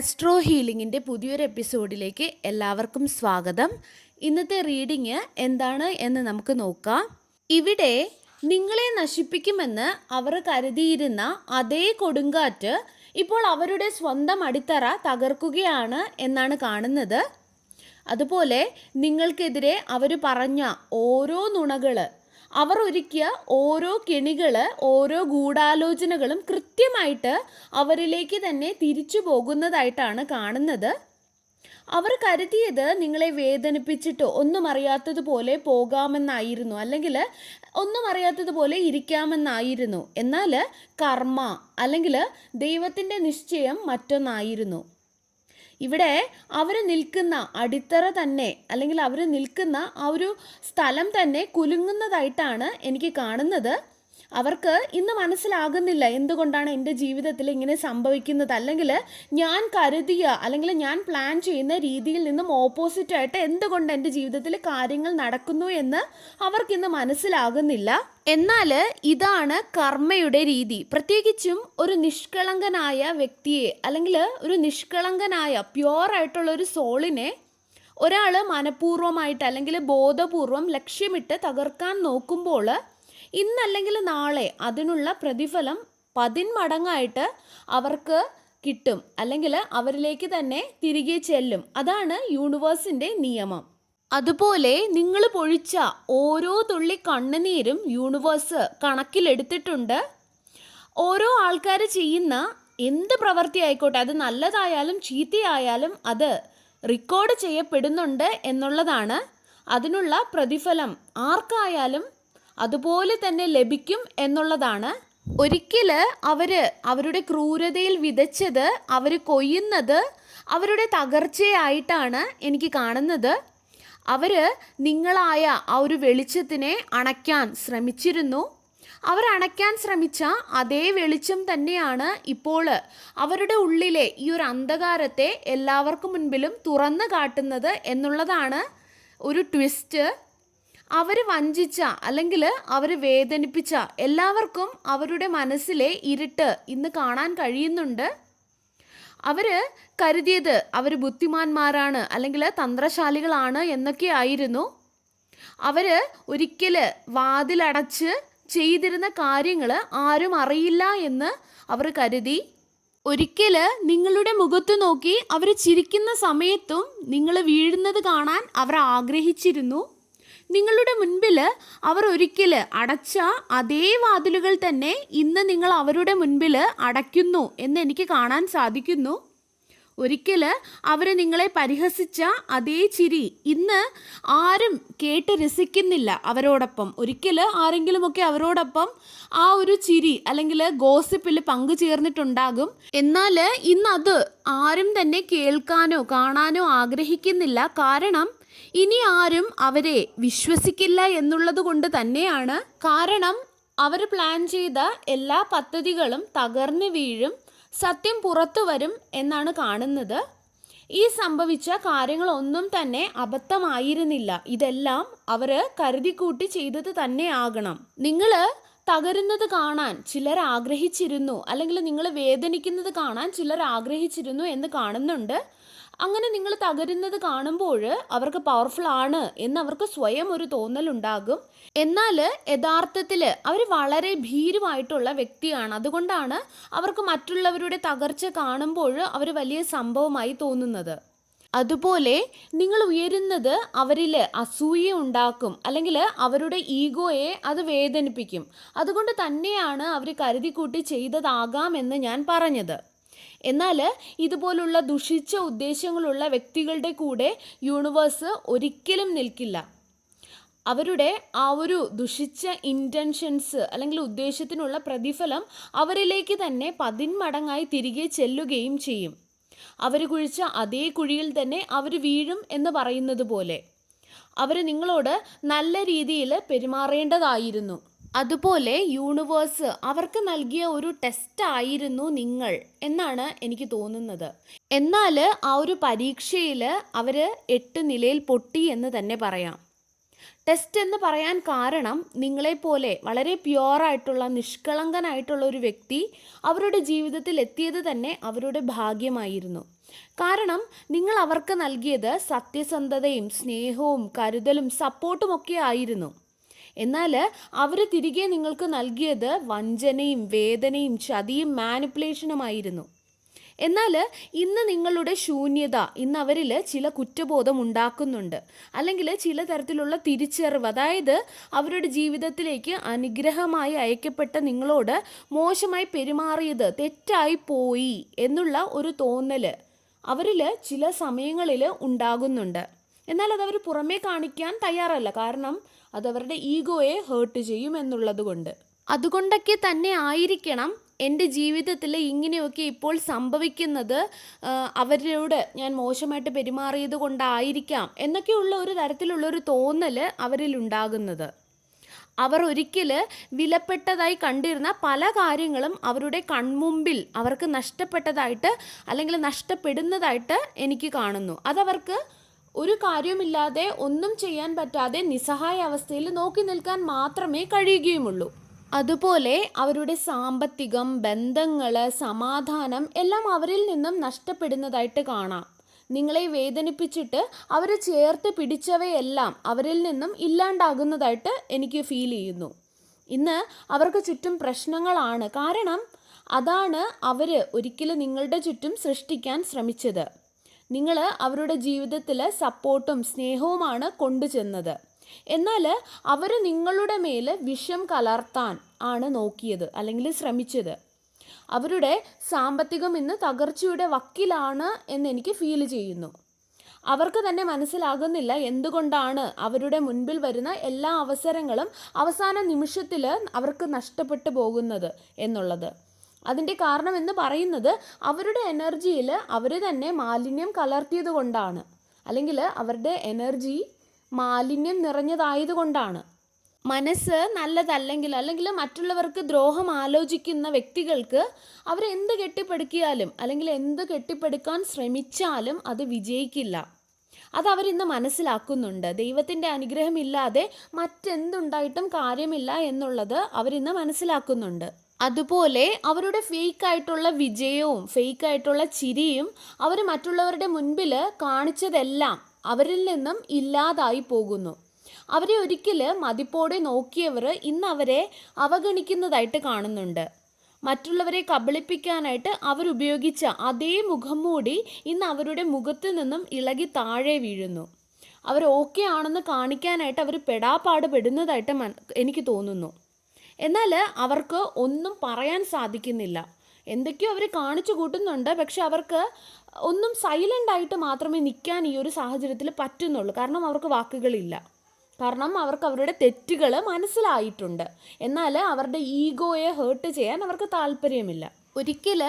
Astro ഹീലിംഗിൻ്റെ പുതിയൊരു എപ്പിസോഡിലേക്ക് എല്ലാവർക്കും സ്വാഗതം. ഇന്നത്തെ റീഡിങ് എന്താണ് എന്ന് നമുക്ക് നോക്കാം. ഇവിടെ നിങ്ങളെ നശിപ്പിക്കുമെന്ന് അവർ കരുതിയിരുന്ന അതേ കൊടുങ്കാറ്റ് ഇപ്പോൾ അവരുടെ സ്വന്തം അടിത്തറ തകർക്കുകയാണ് എന്നാണ് കാണുന്നത്. അതുപോലെ നിങ്ങൾക്കെതിരെ അവർ പറഞ്ഞ ഓരോ നുണകൾ, അവർ ഒരുക്കിയ ഓരോ കെണികൾ, ഓരോ ഗൂഢാലോചനകളും കൃത്യമായിട്ട് അവരിലേക്ക് തന്നെ തിരിച്ചു പോകുന്നതായിട്ടാണ് കാണുന്നത്. അവർ കരുതിയത് നിങ്ങളെ വേദനിപ്പിച്ചിട്ട് ഒന്നും അറിയാത്തതുപോലെ പോകാമെന്നായിരുന്നു, അല്ലെങ്കിൽ ഒന്നും അറിയാത്തതുപോലെ ഇരിക്കാമെന്നായിരുന്നു. എന്നാൽ കർമ്മ അല്ലെങ്കിൽ ദൈവത്തിൻ്റെ നിശ്ചയം മറ്റൊന്നായിരുന്നു. ഇവിടെ അവർ നിൽക്കുന്ന അടിത്തറ തന്നെ, അല്ലെങ്കിൽ അവർ നിൽക്കുന്ന ആ ഒരു സ്ഥലം തന്നെ കുലുങ്ങുന്നതായിട്ടാണ് എനിക്ക് കാണുന്നത്. അവർക്ക് ഇന്ന് മനസ്സിലാകുന്നില്ല എന്തുകൊണ്ടാണ് എൻ്റെ ജീവിതത്തിൽ ഇങ്ങനെ സംഭവിക്കുന്നത്, അല്ലെങ്കിൽ ഞാൻ കരുതിയ അല്ലെങ്കിൽ ഞാൻ പ്ലാൻ ചെയ്യുന്ന രീതിയിൽ നിന്നും ഓപ്പോസിറ്റായിട്ട് എന്തുകൊണ്ട് എൻ്റെ ജീവിതത്തിൽ കാര്യങ്ങൾ നടക്കുന്നു എന്ന് അവർക്കിന്ന് മനസ്സിലാകുന്നില്ല. എന്നാൽ ഇതാണ് കർമ്മയുടെ രീതി. പ്രത്യേകിച്ചും ഒരു നിഷ്കളങ്കനായ വ്യക്തിയെ, അല്ലെങ്കിൽ ഒരു നിഷ്കളങ്കനായ പ്യുവറായിട്ടുള്ള ഒരു സോളിനെ ഒരാൾ മനഃപൂർവ്വമായിട്ട് അല്ലെങ്കിൽ ബോധപൂർവം ലക്ഷ്യമിട്ട് തകർക്കാൻ നോക്കുമ്പോൾ ഇന്നല്ലെങ്കിൽ നാളെ അതിനുള്ള പ്രതിഫലം 10 മടങ്ങായിട്ട് അവർക്ക് കിട്ടും, അല്ലെങ്കിൽ അവരിലേക്ക് തന്നെ തിരികെ ചെല്ലും. അതാണ് യൂണിവേഴ്സിൻ്റെ നിയമം. അതുപോലെ നിങ്ങൾ പൊഴിച്ച ഓരോ തുള്ളി കണ്ണുനീരും യൂണിവേഴ്സ് കണക്കിലെടുത്തിട്ടുണ്ട്. ഓരോ ആൾക്കാർ ചെയ്യുന്ന എന്ത് പ്രവൃത്തി ആയിക്കോട്ടെ, അത് നല്ലതായാലും ചീത്തയായാലും അത് റെക്കോർഡ് ചെയ്യപ്പെടുന്നുണ്ട് എന്നുള്ളതാണ്. അതിനുള്ള പ്രതിഫലം ആർക്കായാലും അതുപോലെ തന്നെ ലഭിക്കും എന്നുള്ളതാണ്. ഒരിക്കൽ അവരുടെ ക്രൂരതയിൽ വിതച്ചത് അവർ കൊയ്യുന്നത് അവരുടെ തകർച്ചയായിട്ടാണ് എനിക്ക് കാണുന്നത്. അവർ നിങ്ങളായ ആ ഒരു വെളിച്ചത്തിനെ അണയ്ക്കാൻ ശ്രമിച്ചിരുന്നു. അവർ അണയ്ക്കാൻ ശ്രമിച്ച അതേ വെളിച്ചം തന്നെയാണ് ഇപ്പോൾ അവരുടെ ഉള്ളിലെ ഈ ഒരു അന്ധകാരത്തെ എല്ലാവർക്കും മുൻപിലും തുറന്നു കാട്ടുന്നത് എന്നുള്ളതാണ് ഒരു ട്വിസ്റ്റ്. അവർ വഞ്ചിച്ച അല്ലെങ്കിൽ അവർ വേദനിപ്പിച്ച എല്ലാവർക്കും അവരുടെ മനസ്സിലെ ഇരുട്ട് ഇന്ന് കാണാൻ കഴിയുന്നുണ്ട്. അവർ കരുതിയത് അവർ ബുദ്ധിമാന്മാരാണ് അല്ലെങ്കിൽ തന്ത്രശാലികളാണ് എന്നൊക്കെ ആയിരുന്നു. അവർ ഒരിക്കൽ വാതിലടച്ച് ചെയ്തിരുന്ന കാര്യങ്ങൾ ആരും അറിയില്ല എന്ന് അവർ കരുതി. ഒരിക്കൽ നിങ്ങളുടെ മുഖത്ത് നോക്കി അവർ ചിരിക്കുന്ന സമയത്തും നിങ്ങൾ വീഴുന്നത് കാണാൻ അവർ ആഗ്രഹിച്ചിരുന്നു. നിങ്ങളുടെ മുൻപിൽ അവർ ഒരിക്കൽ അടച്ച അതേ വാതിലുകൾ തന്നെ ഇന്ന് നിങ്ങൾ അവരുടെ മുൻപിൽ അടയ്ക്കുന്നു എന്ന് എനിക്ക് കാണാൻ സാധിക്കുന്നു. ഒരിക്കൽ അവർ നിങ്ങളെ പരിഹസിച്ച അതേ ചിരി ഇന്ന് ആരും കേട്ട് രസിക്കുന്നില്ല അവരോടൊപ്പം. ഒരിക്കൽ ആരെങ്കിലുമൊക്കെ അവരോടൊപ്പം ആ ഒരു ചിരി അല്ലെങ്കിൽ ഗോസിപ്പിൽ പങ്കുചേർന്നിട്ടുണ്ടാകും. എന്നാൽ ഇന്ന് അത് ആരും തന്നെ കേൾക്കാനോ കാണാനോ ആഗ്രഹിക്കുന്നില്ല. കാരണം ഇനി ആരും അവരെ വിശ്വസിക്കില്ല എന്നുള്ളത് കൊണ്ട് തന്നെയാണ്. കാരണം അവർ പ്ലാൻ ചെയ്ത എല്ലാ പദ്ധതികളും തകർന്നു വീഴും, സത്യം പുറത്തു വരും എന്നാണ് കാണുന്നത്. ഈ സംഭവിച്ച കാര്യങ്ങളൊന്നും തന്നെ അബദ്ധമായിരുന്നില്ല. ഇതെല്ലാം അവർ കരുതിക്കൂട്ടി ചെയ്തത് തന്നെ ആകണം. നിങ്ങൾ തകരുന്നത് കാണാൻ ചിലർ ആഗ്രഹിച്ചിരുന്നു, അല്ലെങ്കിൽ നിങ്ങൾ വേദനിക്കുന്നത് കാണാൻ ചിലർ ആഗ്രഹിച്ചിരുന്നു എന്ന് കാണുന്നുണ്ട്. അങ്ങനെ നിങ്ങൾ തകരുന്നത് കാണുമ്പോൾ അവർക്ക് പവർഫുൾ ആണ് എന്ന് അവർക്ക് സ്വയം ഒരു തോന്നലുണ്ടാകും. എന്നാൽ യഥാർത്ഥത്തിൽ അവർ വളരെ ഭീരുവായിട്ടുള്ള വ്യക്തിയാണ്. അതുകൊണ്ടാണ് അവർക്ക് മറ്റുള്ളവരുടെ തകർച്ച കാണുമ്പോൾ അവർ വലിയ സംഭവമായി തോന്നുന്നത്. അതുപോലെ നിങ്ങൾ ഉയരുന്നത് അവരിൽ അസൂയ ഉണ്ടാക്കും, അല്ലെങ്കിൽ അവരുടെ ഈഗോയെ അത് വേദനിപ്പിക്കും. അതുകൊണ്ട് തന്നെയാണ് അവർ കരുതിക്കൂട്ടി ചെയ്തതാകാമെന്ന് ഞാൻ പറഞ്ഞത്. എന്നാൽ ഇതുപോലുള്ള ദുഷിച്ച ഉദ്ദേശങ്ങളുള്ള വ്യക്തികളുടെ കൂടെ യൂണിവേഴ്സ് ഒരിക്കലും നിൽക്കില്ല. അവരുടെ ആ ഒരു ദുഷിച്ച ഇൻറ്റൻഷൻസ് അല്ലെങ്കിൽ ഉദ്ദേശത്തിനുള്ള പ്രതിഫലം അവരിലേക്ക് തന്നെ 10 മടങ്ങായി തിരികെ ചെല്ലുകയും ചെയ്യും. അവർ കുഴിച്ച അതേ കുഴിയിൽ തന്നെ അവർ വീഴും എന്ന് പറയുന്നത് പോലെ അവർ നിങ്ങളോട് നല്ല രീതിയിൽ പെരുമാറേണ്ടതായിരുന്നു. അതുപോലെ യൂണിവേഴ്സ് അവർക്ക് നൽകിയ ഒരു ടെസ്റ്റ് ആയിരുന്നു നിങ്ങൾ എന്നാണ് എനിക്ക് തോന്നുന്നത്. എന്നാൽ ആ ഒരു പരീക്ഷയിൽ അവർ 8 നിലയിൽ പൊട്ടി എന്ന് തന്നെ പറയാം. ടെസ്റ്റ് എന്ന് പറയാൻ കാരണം നിങ്ങളെപ്പോലെ വളരെ പ്യുവറായിട്ടുള്ള നിഷ്കളങ്കനായിട്ടുള്ള ഒരു വ്യക്തി അവരുടെ ജീവിതത്തിൽ എത്തിയത് തന്നെ അവരുടെ ഭാഗ്യമായിരുന്നു. കാരണം നിങ്ങൾ അവർക്ക് നൽകിയത് സത്യസന്ധതയും സ്നേഹവും കരുതലും സപ്പോർട്ടും ഒക്കെ ആയിരുന്നു. എന്നാൽ അവർ തിരികെ നിങ്ങൾക്ക് നൽകിയത് വഞ്ചനയും വേദനയും ചതിയും മാനിപ്പുലേഷനുമായിരുന്നു. എന്നാൽ ഇന്ന് നിങ്ങളുടെ ശൂന്യത ഇന്ന് അവരിൽ ചില കുറ്റബോധം ഉണ്ടാക്കുന്നുണ്ട്, അല്ലെങ്കിൽ ചില തരത്തിലുള്ള തിരിച്ചറിവ്, അതായത് അവരുടെ ജീവിതത്തിലേക്ക് അനുഗ്രഹമായി അയക്കപ്പെട്ട നിങ്ങളോട് മോശമായി പെരുമാറിയത് തെറ്റായി പോയി എന്നുള്ള ഒരു തോന്നൽ അവരിൽ ചില സമയങ്ങളിൽ ഉണ്ടാകുന്നുണ്ട്. എന്നാൽ അതവർ പുറമേ കാണിക്കാൻ തയ്യാറല്ല, കാരണം അതവരുടെ ഈഗോയെ ഹേർട്ട് ചെയ്യും എന്നുള്ളത് കൊണ്ട്. അതുകൊണ്ടൊക്കെ തന്നെ ആയിരിക്കണം എൻ്റെ ജീവിതത്തിൽ ഇങ്ങനെയൊക്കെ ഇപ്പോൾ സംഭവിക്കുന്നത്, അവരോട് ഞാൻ മോശമായിട്ട് പെരുമാറിയത് കൊണ്ടായിരിക്കാം എന്നൊക്കെയുള്ള ഒരു തരത്തിലുള്ളൊരു തോന്നൽ അവരിലുണ്ടാകുന്നത്. അവർ ഒരിക്കൽ വിലപ്പെട്ടതായി കണ്ടിരുന്ന പല കാര്യങ്ങളും അവരുടെ കൺമുമ്പിൽ അവർക്ക് നഷ്ടപ്പെട്ടതായിട്ട് അല്ലെങ്കിൽ നഷ്ടപ്പെടുന്നതായിട്ട് എനിക്ക് കാണുന്നു. അതവർക്ക് ഒരു കാര്യമില്ലാതെ ഒന്നും ചെയ്യാൻ പറ്റാതെ നിസ്സഹായ അവസ്ഥയിൽ നോക്കി നിൽക്കാൻ മാത്രമേ കഴിയുകയുമുള്ളൂ. അതുപോലെ അവരുടെ സാമ്പത്തികം, ബന്ധങ്ങൾ, സമാധാനം എല്ലാം അവരിൽ നിന്നും നഷ്ടപ്പെടുന്നതായിട്ട് കാണാം. നിങ്ങളെ വേദനിപ്പിച്ചിട്ട് അവർ ചേർത്ത് പിടിച്ചവയെല്ലാം അവരിൽ നിന്നും ഇല്ലാണ്ടാകുന്നതായിട്ട് എനിക്ക് ഫീൽ ചെയ്യുന്നു. ഇന്ന് അവർക്ക് ചുറ്റും പ്രശ്നങ്ങളാണ്, കാരണം അതാണ് അവർ ഒരിക്കലും നിങ്ങളുടെ ചുറ്റും സൃഷ്ടിക്കാൻ ശ്രമിച്ചത്. നിങ്ങൾ അവരുടെ ജീവിതത്തിൽ സപ്പോർട്ടും സ്നേഹവുമാണ് കൊണ്ടുചെന്നത്. എന്നാൽ അവർ നിങ്ങളുടെ മേൽ വിഷം കലർത്താൻ ആണ് നോക്കിയത് അല്ലെങ്കിൽ ശ്രമിച്ചത്. അവരുടെ സാമ്പത്തികം ഇന്ന് തകർച്ചയുടെ വക്കിലാണ് എന്നെനിക്ക് ഫീൽ ചെയ്യുന്നു. അവർക്ക് തന്നെ മനസ്സിലാകുന്നില്ല എന്തുകൊണ്ടാണ് അവരുടെ മുൻപിൽ വരുന്ന എല്ലാ അവസരങ്ങളും അവസാന നിമിഷത്തിൽ അവർക്ക് നഷ്ടപ്പെട്ടു പോകുന്നത് എന്നുള്ളത്. അതിൻ്റെ കാരണം എന്ന് പറയുന്നത് അവരുടെ എനർജിയിൽ അവർ തന്നെ മാലിന്യം കലർത്തിയത് കൊണ്ടാണ്, അല്ലെങ്കിൽ അവരുടെ എനർജി മാലിന്യം നിറഞ്ഞതായതുകൊണ്ടാണ്. മനസ്സ് നല്ലതല്ലെങ്കിൽ മറ്റുള്ളവർക്ക് ദ്രോഹം ആലോചിക്കുന്ന വ്യക്തികൾക്ക് അവരെന്ത് കെട്ടിപ്പടുക്കിയാലും അല്ലെങ്കിൽ എന്ത് കെട്ടിപ്പടുക്കാൻ ശ്രമിച്ചാലും അത് വിജയിക്കില്ല. അതവരിന്ന് മനസ്സിലാക്കുന്നുണ്ട്. ദൈവത്തിൻ്റെ അനുഗ്രഹമില്ലാതെ മറ്റെന്തുണ്ടായിട്ടും കാര്യമില്ല എന്നുള്ളത് അവരിന്ന് മനസ്സിലാക്കുന്നുണ്ട്. അതുപോലെ അവരുടെ ഫേക്കായിട്ടുള്ള വിജയവും ഫേക്കായിട്ടുള്ള ചിരിയും അവർ മറ്റുള്ളവരുടെ മുൻപിൽ കാണിച്ചതെല്ലാം അവരിൽ നിന്നും ഇല്ലാതായി പോകുന്നു. അവരെ ഒരിക്കൽ മതിപ്പോടെ നോക്കിയവർ ഇന്ന് അവരെ അവഗണിക്കുന്നതായിട്ട് കാണുന്നുണ്ട്. മറ്റുള്ളവരെ കബളിപ്പിക്കാനായിട്ട് അവരുപയോഗിച്ച അതേ മുഖംമൂടി ഇന്ന് അവരുടെ മുഖത്ത് നിന്നും ഇളകി താഴെ വീഴുന്നു. അവർ ഓക്കെ ആണെന്ന് കാണിക്കാനായിട്ട് അവർ പെടാപ്പാട് പെടുന്നതായിട്ട് എനിക്ക് തോന്നുന്നു. എന്നാൽ അവർക്ക് ഒന്നും പറയാൻ സാധിക്കുന്നില്ല. എന്തൊക്കെയോ അവർ കാണിച്ചു കൂട്ടുന്നുണ്ട്, പക്ഷെ അവർക്ക് ഒന്നും സൈലൻ്റായിട്ട് മാത്രമേ നിൽക്കാൻ ഈ ഒരു സാഹചര്യത്തിൽ പറ്റുന്നുള്ളൂ. കാരണം അവർക്ക് വാക്കുകളില്ല, കാരണം അവർക്ക് അവരുടെ തെറ്റുകൾ മനസ്സിലായിട്ടുണ്ട്. എന്നാൽ അവരുടെ ഈഗോയെ ഹേർട്ട് ചെയ്യാൻ അവർക്ക് താല്പര്യമില്ല. ഒരിക്കൽ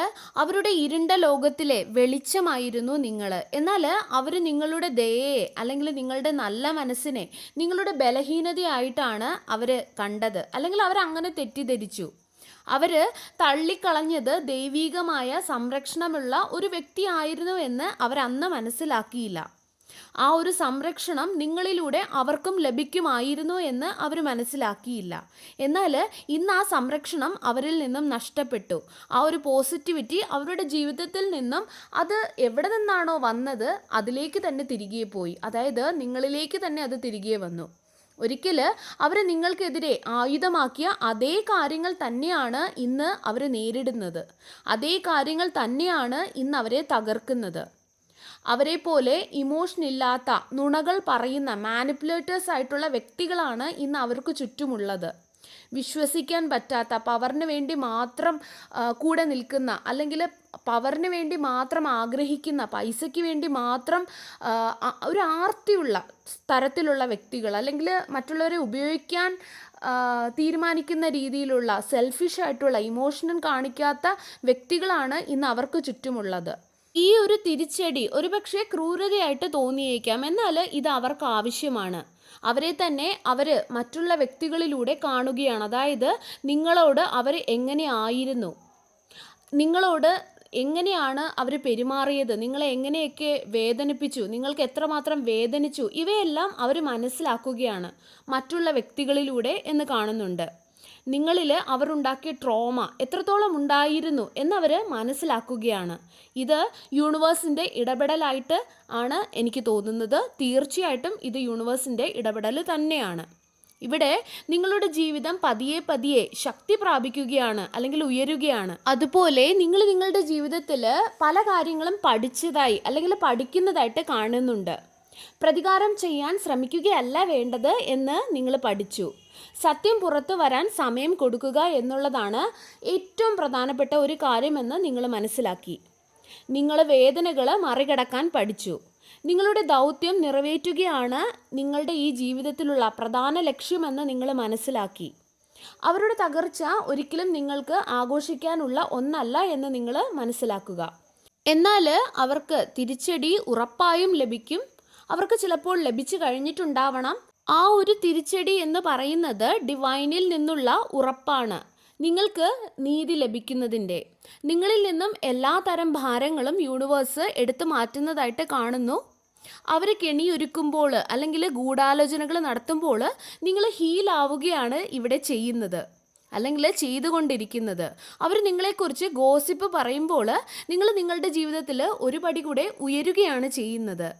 അവരുടെ ഇരുണ്ട ലോകത്തിലെ വെളിച്ചമായിരുന്നു നിങ്ങൾ. എന്നാൽ അവർ നിങ്ങളുടെ ദയയെ അല്ലെങ്കിൽ നിങ്ങളുടെ നല്ല മനസ്സിനെ നിങ്ങളുടെ ബലഹീനതയായിട്ടാണ് അവർ കണ്ടത്, അല്ലെങ്കിൽ അവരങ്ങനെ തെറ്റിദ്ധരിച്ചു. അവർ തള്ളിക്കളഞ്ഞത് ദൈവീകമായ സംരക്ഷണമുള്ള ഒരു വ്യക്തിയായിരുന്നു എന്ന് അവരന്ന് മനസ്സിലാക്കിയില്ല. ആ ഒരു സംരക്ഷണം നിങ്ങളിലൂടെ അവർക്കും ലഭിക്കുമായിരുന്നു എന്ന് അവർ മനസ്സിലാക്കിയില്ല. എന്നാൽ ഇന്ന് ആ സംരക്ഷണം അവരിൽ നിന്നും നഷ്ടപ്പെട്ടു. ആ ഒരു പോസിറ്റിവിറ്റി അവരുടെ ജീവിതത്തിൽ നിന്നും അത് എവിടെ നിന്നാണോ വന്നത് അതിലേക്ക് തന്നെ തിരികെ പോയി. അതായത് നിങ്ങളിലേക്ക് തന്നെ അത് തിരികെ വന്നു. ഒരിക്കൽ അവർ നിങ്ങൾക്കെതിരെ ആയുധമാക്കിയ അതേ കാര്യങ്ങൾ തന്നെയാണ് ഇന്ന് അവർ നേരിടുന്നത്. അതേ കാര്യങ്ങൾ തന്നെയാണ് ഇന്ന് അവരെ തകർക്കുന്നത്. അവരെ പോലെ ഇമോഷൻ ഇല്ലാത്ത, നുണകൾ പറയുന്ന മാനിപ്പുലേറ്റേഴ്സ് ആയിട്ടുള്ള വ്യക്തികളാണ് ഇന്ന് അവർക്ക് ചുറ്റുമുള്ളത്. വിശ്വസിക്കാൻ പറ്റാത്ത, പവറിന് വേണ്ടി മാത്രം കൂടെ നിൽക്കുന്ന, അല്ലെങ്കിൽ പവറിന് വേണ്ടി മാത്രം ആഗ്രഹിക്കുന്ന, പൈസയ്ക്ക് വേണ്ടി മാത്രം ഒരു ആർത്തിയുള്ള തരത്തിലുള്ള വ്യക്തികൾ, അല്ലെങ്കിൽ മറ്റുള്ളവരെ ഉപയോഗിക്കാൻ തീരുമാനിക്കുന്ന രീതിയിലുള്ള സെൽഫിഷ് ആയിട്ടുള്ള, ഇമോഷനും കാണിക്കാത്ത വ്യക്തികളാണ് ഇന്ന് അവർക്ക് ചുറ്റുമുള്ളത്. ഈ ഒരു തിരിച്ചടി ഒരുപക്ഷെ ക്രൂരതയായിട്ട് തോന്നിയേക്കാം, എന്നാൽ ഇത് അവർക്ക് ആവശ്യമാണ്. അവരെ തന്നെ അവർ മറ്റുള്ള വ്യക്തികളിലൂടെ കാണുകയാണ്. അതായത് നിങ്ങളോട് അവർ എങ്ങനെയായിരുന്നു, നിങ്ങളോട് എങ്ങനെയാണ് അവർ പെരുമാറിയത്, നിങ്ങളെ എങ്ങനെയൊക്കെ വേദനിപ്പിച്ചു, നിങ്ങൾക്ക് എത്രമാത്രം വേദനിച്ചു, ഇവയെല്ലാം അവർ മനസ്സിലാക്കുകയാണ് മറ്റുള്ള വ്യക്തികളിലൂടെ എന്ന് കാണുന്നുണ്ട്. നിങ്ങളിൽ അവരുണ്ടാക്കിയ ട്രോമ എത്രത്തോളം ഉണ്ടായിരുന്നു എന്നവർ മനസ്സിലാക്കുകയാണ്. ഇത് യൂണിവേഴ്സിൻ്റെ ഇടപെടലായിട്ട് ആണ് എനിക്ക് തോന്നുന്നത്. തീർച്ചയായിട്ടും ഇത് യൂണിവേഴ്സിൻ്റെ ഇടപെടൽ തന്നെയാണ്. ഇവിടെ നിങ്ങളുടെ ജീവിതം പതിയെ പതിയെ ശക്തി പ്രാപിക്കുകയാണ്, അല്ലെങ്കിൽ ഉയരുകയാണ്. അതുപോലെ നിങ്ങൾ നിങ്ങളുടെ ജീവിതത്തിൽ പല കാര്യങ്ങളും പഠിച്ചതായി അല്ലെങ്കിൽ പഠിക്കുന്നതായിട്ട് കാണുന്നുണ്ട്. പ്രതികാരം ചെയ്യാൻ ശ്രമിക്കുകയല്ല വേണ്ടത് എന്ന് നിങ്ങൾ പഠിച്ചു. സത്യം പുറത്തു വരാൻ സമയം കൊടുക്കുക എന്നുള്ളതാണ് ഏറ്റവും പ്രധാനപ്പെട്ട ഒരു കാര്യമെന്ന് നിങ്ങൾ മനസ്സിലാക്കി. നിങ്ങൾ വേദനകൾ മറികടക്കാൻ പഠിച്ചു. നിങ്ങളുടെ ദൗത്യം നിറവേറ്റുകയാണ് നിങ്ങളുടെ ഈ ജീവിതത്തിലുള്ള പ്രധാന ലക്ഷ്യമെന്ന് നിങ്ങൾ മനസ്സിലാക്കി. അവരുടെ തകർച്ച ഒരിക്കലും നിങ്ങൾക്ക് ആഘോഷിക്കാനുള്ള ഒന്നല്ല എന്ന് നിങ്ങൾ മനസ്സിലാക്കുക. എന്നാൽ അവർക്ക് തിരിച്ചടി ഉറപ്പായും ലഭിക്കും. അവർക്ക് ചിലപ്പോൾ ലഭിച്ചു കഴിഞ്ഞിട്ടുണ്ടാവണം. ആ ഒരു തിരിച്ചടി എന്ന് പറയുന്നത് ഡിവൈനിൽ നിന്നുള്ള ഉറപ്പാണ്, നിങ്ങൾക്ക് നീതി ലഭിക്കുന്നതിൻ്റെ. നിങ്ങളിൽ നിന്നും എല്ലാ തരം ഭാരങ്ങളും യൂണിവേഴ്സ് എടുത്തു മാറ്റുന്നതായിട്ട് കാണുന്നു. അവർ കെണിയൊരുക്കുമ്പോൾ അല്ലെങ്കിൽ ഗൂഢാലോചനകൾ നടത്തുമ്പോൾ നിങ്ങൾ ഹീലാവുകയാണ് ഇവിടെ ചെയ്യുന്നത്, അല്ലെങ്കിൽ ചെയ്തുകൊണ്ടിരിക്കുന്നത്. അവർ നിങ്ങളെക്കുറിച്ച് ഗോസിപ്പ് പറയുമ്പോൾ നിങ്ങൾ നിങ്ങളുടെ ജീവിതത്തിൽ ഒരു പടി കൂടെ ഉയരുകയാണ് ചെയ്യുന്നത്.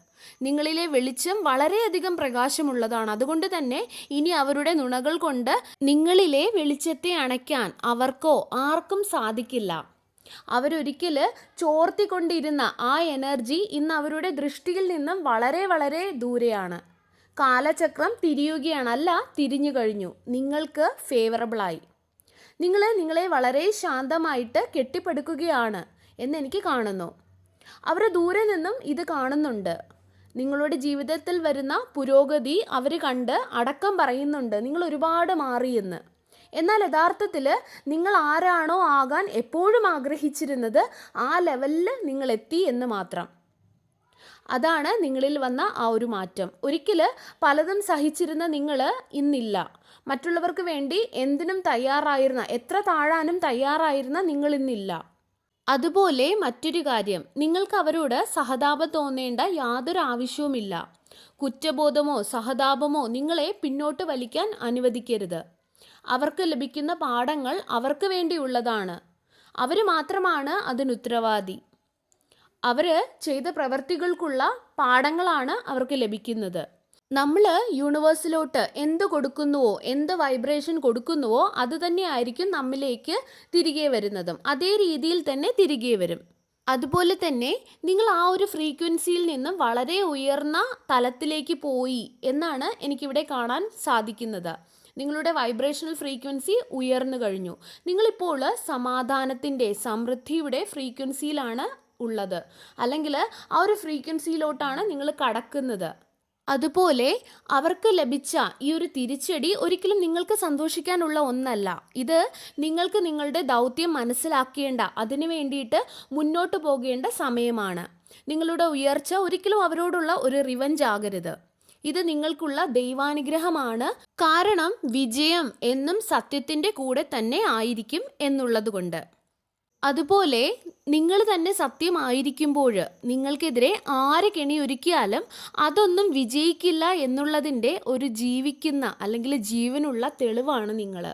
നിങ്ങളിലെ വെളിച്ചം വളരെയധികം പ്രകാശമുള്ളതാണ്. അതുകൊണ്ട് തന്നെ ഇനി അവരുടെ നുണകൾ കൊണ്ട് നിങ്ങളിലെ വെളിച്ചത്തെ അണയ്ക്കാൻ അവർക്കോ ആർക്കും സാധിക്കില്ല. അവരൊരിക്കൽ ചോർത്തിക്കൊണ്ടിരുന്ന ആ എനർജി ഇന്ന് അവരുടെ ദൃഷ്ടിയിൽ നിന്നും വളരെ വളരെ ദൂരെയാണ്. കാലചക്രം തിരിയുകയാണ്, അല്ല തിരിഞ്ഞു കഴിഞ്ഞു. നിങ്ങൾക്ക് ഫേവറബിളായി. നിങ്ങളെ വളരെ ശാന്തമായിട്ട് കെട്ടിപ്പടുക്കുകയാണ് എന്നെനിക്ക് കാണുന്നു. അവർ ദൂരെ നിന്നും ഇത് കാണുന്നുണ്ട്. നിങ്ങളുടെ ജീവിതത്തിൽ വരുന്ന പുരോഗതി അവർ കണ്ട് അടക്കം പറയുന്നുണ്ട്, നിങ്ങൾ ഒരുപാട് മാറിയെന്ന്. എന്നാൽ യഥാർത്ഥത്തിൽ നിങ്ങൾ ആരാണോ ആകാൻ എപ്പോഴും ആഗ്രഹിച്ചിരുന്നത് ആ ലെവലിൽ നിങ്ങൾ എത്തി എന്ന് മാത്രം. അതാണ് നിങ്ങളിൽ വന്ന ആ ഒരു മാറ്റം. ഒരിക്കൽ പലതും സഹിച്ചിരുന്ന നിങ്ങൾ ഇന്നില്ല. മറ്റുള്ളവർക്ക് വേണ്ടി എന്തിനും തയ്യാറായിരുന്ന, എത്ര താഴാനും തയ്യാറായിരുന്ന നിങ്ങൾ ഇന്നില്ല. അതുപോലെ മറ്റൊരു കാര്യം, നിങ്ങൾക്ക് അവരോട് സഹതാപം തോന്നേണ്ട യാതൊരു ആവശ്യവുമില്ല. കുറ്റബോധമോ സഹതാപമോ നിങ്ങളെ പിന്നോട്ട് വലിക്കാൻ അനുവദിക്കരുത്. അവർക്ക് ലഭിക്കുന്ന പാഠങ്ങൾ അവർക്ക് വേണ്ടിയുള്ളതാണ്. അവർ മാത്രമാണ് അതിനുത്തരവാദി. അവർ ചെയ്ത പ്രവൃത്തികൾക്കുള്ള പാഠങ്ങളാണ് അവർക്ക് ലഭിക്കുന്നത്. നമ്മൾ യൂണിവേഴ്സിലോട്ട് എന്ത് കൊടുക്കുന്നുവോ, എന്ത് വൈബ്രേഷൻ കൊടുക്കുന്നുവോ അത് തന്നെ ആയിരിക്കും നമ്മിലേക്ക് തിരികെ വരുന്നതും. അതേ രീതിയിൽ തന്നെ തിരികെ വരും. അതുപോലെ തന്നെ നിങ്ങൾ ആ ഒരു ഫ്രീക്വൻസിയിൽ നിന്നും വളരെ ഉയർന്ന തലത്തിലേക്ക് പോയി എന്നാണ് എനിക്കിവിടെ കാണാൻ സാധിക്കുന്നത്. നിങ്ങളുടെ വൈബ്രേഷണൽ ഫ്രീക്വൻസി ഉയർന്നു കഴിഞ്ഞു. നിങ്ങളിപ്പോൾ സമാധാനത്തിൻ്റെ, സമൃദ്ധിയുടെ ഫ്രീക്വൻസിയിലാണ് ഉള്ളത്, അല്ലെങ്കിൽ ആ ഒരു ഫ്രീക്വൻസിയിലോട്ടാണ് നിങ്ങൾ കടക്കുന്നത്. അതുപോലെ അവർക്ക് ലഭിച്ച ഈ ഒരു തിരിച്ചടി ഒരിക്കലും നിങ്ങൾക്ക് സന്തോഷിക്കാനുള്ള ഒന്നല്ല. ഇത് നിങ്ങൾക്ക് നിങ്ങളുടെ ദൗത്യം മനസ്സിലാക്കേണ്ട, അതിനു വേണ്ടിയിട്ട് മുന്നോട്ട് പോകേണ്ട സമയമാണ്. നിങ്ങളുടെ ഉയർച്ച ഒരിക്കലും അവരോടുള്ള ഒരു റിവഞ്ച് ആകരുത്. ഇത് നിങ്ങൾക്കുള്ള ദൈവാനുഗ്രഹമാണ്. കാരണം വിജയം എന്നും സത്യത്തിൻ്റെ കൂടെ തന്നെ ആയിരിക്കും എന്നുള്ളത് കൊണ്ട്. അതുപോലെ നിങ്ങൾ തന്നെ സത്യമായിരിക്കുമ്പോൾ നിങ്ങൾക്കെതിരെ ആര് കെണിയൊരുക്കിയാലും അതൊന്നും വിജയിക്കില്ല എന്നുള്ളതിൻ്റെ ഒരു ജീവിക്കുന്ന അല്ലെങ്കിൽ ജീവനുള്ള തെളിവാണ് നിങ്ങൾ.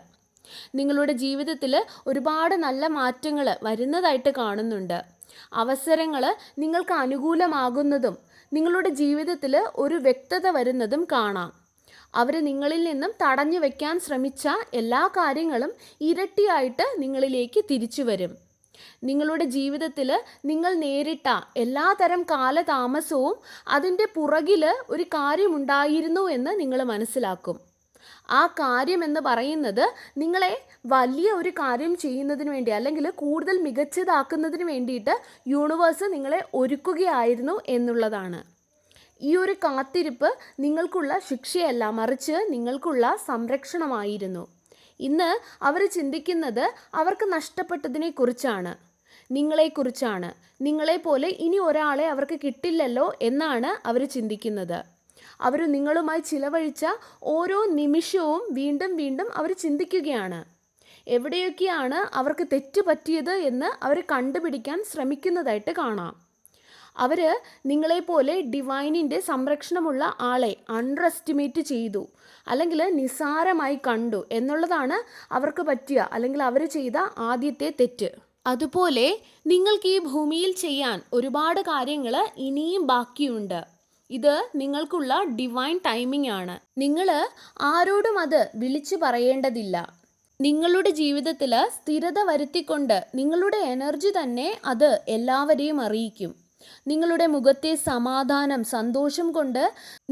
നിങ്ങളുടെ ജീവിതത്തിൽ ഒരുപാട് നല്ല മാറ്റങ്ങൾ വരുന്നതായിട്ട് കാണുന്നുണ്ട്. അവസരങ്ങൾ നിങ്ങൾക്ക് അനുകൂലമാകുന്നതും നിങ്ങളുടെ ജീവിതത്തിൽ ഒരു വ്യക്തത വരുന്നതും കാണാം. അവർ നിങ്ങളിൽ നിന്നും തടഞ്ഞു വയ്ക്കാൻ ശ്രമിച്ച എല്ലാ കാര്യങ്ങളും ഇരട്ടിയായിട്ട് നിങ്ങളിലേക്ക് തിരിച്ചു വരും. നിങ്ങളുടെ ജീവിതത്തിൽ നിങ്ങൾ നേരിട്ട എല്ലാ തരം കാലതാമസവും അതിൻ്റെ പുറകിൽ ഒരു കാര്യമുണ്ടായിരുന്നു എന്ന് നിങ്ങൾ മനസ്സിലാക്കും. ആ കാര്യം എന്ന് പറയുന്നത് നിങ്ങളെ വലിയ ഒരു കാര്യം ചെയ്യുന്നതിന് വേണ്ടി, അല്ലെങ്കിൽ കൂടുതൽ മികച്ചതാക്കുന്നതിന് വേണ്ടിയിട്ട് യൂണിവേഴ്സ് നിങ്ങളെ ഒരുക്കുകയായിരുന്നു എന്നുള്ളതാണ്. ഈ ഒരു കാത്തിരിപ്പ് നിങ്ങൾക്കുള്ള ശിക്ഷയല്ല, മറിച്ച് നിങ്ങൾക്കുള്ള സംരക്ഷണമായിരുന്നു. ഇന്ന് അവർ ചിന്തിക്കുന്നത് അവർക്ക് നഷ്ടപ്പെട്ടതിനെക്കുറിച്ചാണ്, നിങ്ങളെക്കുറിച്ചാണ്. നിങ്ങളെപ്പോലെ ഇനി ഒരാളെ അവർക്ക് കിട്ടില്ലല്ലോ എന്നാണ് അവർ ചിന്തിക്കുന്നത്. അവർ നിങ്ങളുമായി ചിലവഴിച്ച ഓരോ നിമിഷവും വീണ്ടും വീണ്ടും അവർ ചിന്തിക്കുകയാണ്. എവിടെയൊക്കെയാണ് അവർക്ക് തെറ്റ് പറ്റിയത് എന്ന് അവർ കണ്ടുപിടിക്കാൻ ശ്രമിക്കുന്നതായിട്ട് കാണാം. അവർ നിങ്ങളെപ്പോലെ ഡിവൈനിൻ്റെ സംരക്ഷണമുള്ള ആളെ അണ്ടർ എസ്റ്റിമേറ്റ് ചെയ്തു, അല്ലെങ്കിൽ നിസ്സാരമായി കണ്ടു എന്നുള്ളതാണ് അവർക്ക് പറ്റിയ അല്ലെങ്കിൽ അവർ ചെയ്ത ആദ്യത്തെ തെറ്റ്. അതുപോലെ നിങ്ങൾക്ക് ഈ ഭൂമിയിൽ ചെയ്യാൻ ഒരുപാട് കാര്യങ്ങൾ ഇനിയും ബാക്കിയുണ്ട്. ഇത് നിങ്ങൾക്കുള്ള ഡിവൈൻ ടൈമിംഗ് ആണ്. നിങ്ങൾ ആരോടും അത് വിളിച്ചു പറയേണ്ടതില്ല. നിങ്ങളുടെ ജീവിതത്തിൽ സ്ഥിരത വരുത്തിക്കൊണ്ട് നിങ്ങളുടെ എനർജി തന്നെ അത് എല്ലാവരെയും അറിയിക്കും. നിങ്ങളുടെ മുഖത്തെ സമാധാനം, സന്തോഷം കൊണ്ട്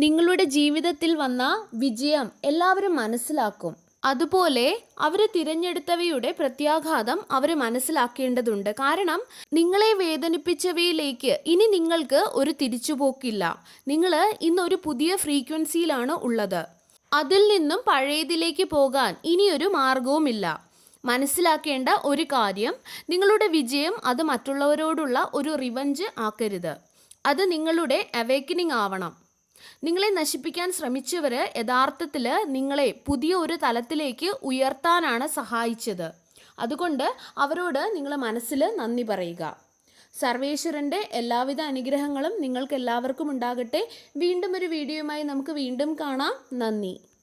നിങ്ങളുടെ ജീവിതത്തിൽ വന്ന വിജയം എല്ലാവരും മനസ്സിലാക്കും. അതുപോലെ അവർ തിരഞ്ഞെടുത്തവയുടെ പ്രത്യാഘാതം അവർ മനസ്സിലാക്കേണ്ടതുണ്ട്. കാരണം നിങ്ങളെ വേദനിപ്പിച്ചവയിലേക്ക് ഇനി നിങ്ങൾക്ക് ഒരു തിരിച്ചുപോക്കില്ല. നിങ്ങൾ ഇന്നൊരു പുതിയ ഫ്രീക്വൻസിയിലാണ് ഉള്ളത്. അതിൽ നിന്നും പഴയതിലേക്ക് പോകാൻ ഇനിയൊരു മാർഗവുമില്ല. മനസ്സിലാക്കേണ്ട ഒരു കാര്യം, നിങ്ങളുടെ വിജയം അത് മറ്റുള്ളവരോടുള്ള ഒരു റിവഞ്ച് ആക്കരുത്. അത് നിങ്ങളുടെ അവേക്കനിങ് ആവണം. നിങ്ങളെ നശിപ്പിക്കാൻ ശ്രമിച്ചവർ യഥാർത്ഥത്തിൽ നിങ്ങളെ പുതിയ ഒരു തലത്തിലേക്ക് ഉയർത്താനാണ് സഹായിച്ചത്. അതുകൊണ്ട് അവരോട് നിങ്ങൾ മനസ്സിൽ നന്ദി പറയുക. സർവേശ്വരൻ്റെ എല്ലാവിധ അനുഗ്രഹങ്ങളും നിങ്ങൾക്ക് എല്ലാവർക്കും ഉണ്ടാകട്ടെ. വീണ്ടും ഒരു വീഡിയോയുമായി നമുക്ക് വീണ്ടും കാണാം. നന്ദി.